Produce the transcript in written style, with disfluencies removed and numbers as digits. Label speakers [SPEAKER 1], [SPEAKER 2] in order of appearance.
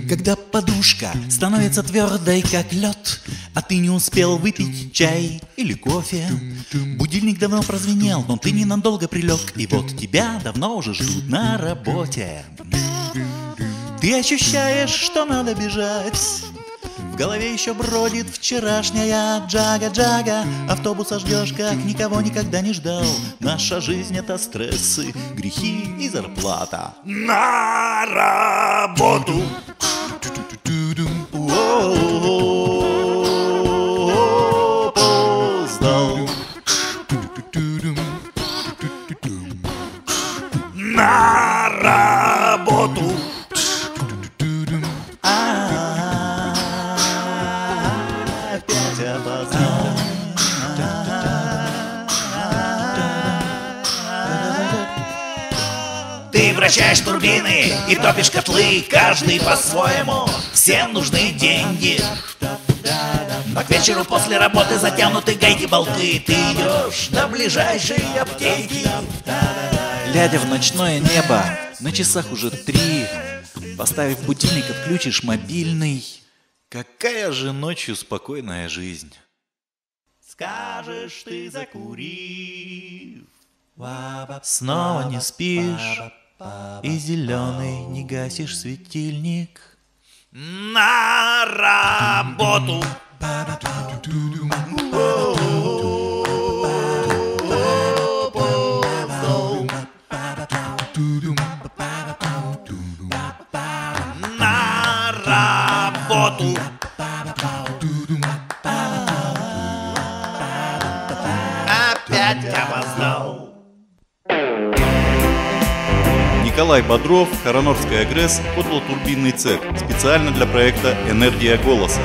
[SPEAKER 1] Когда подушка становится твердой, как лед, а ты не успел выпить чай или кофе, будильник давно прозвенел, но ты ненадолго прилег, и вот тебя давно уже ждут на работе. Ты ощущаешь, что надо бежать. В голове еще бродит вчерашняя джага-джага. Автобуса ждешь, как никого никогда не ждал. Наша жизнь — это стрессы, грехи и зарплата.
[SPEAKER 2] На работу!
[SPEAKER 1] Опоздал.
[SPEAKER 2] На работу!
[SPEAKER 1] Опять опоздал.
[SPEAKER 2] Ты вращаешь турбины и топишь котлы, каждый по-своему. Всем нужны деньги. Но к вечеру после работы затянуты гайки-болты. Ты идешь до ближайшей аптеки.
[SPEAKER 1] Глядя в ночное небо, на часах уже 3. Поставив будильник, отключишь мобильный. Какая же ночью спокойная жизнь.
[SPEAKER 2] Скажешь ты, закурив,
[SPEAKER 1] Снова не спишь, и зеленый не гасишь светильник.
[SPEAKER 2] на работу! На работу! Опять опоздал.
[SPEAKER 3] Николай Бодров, Харанорская ГРЭС, котлотурбинный цех, специально для проекта «Энергия голоса».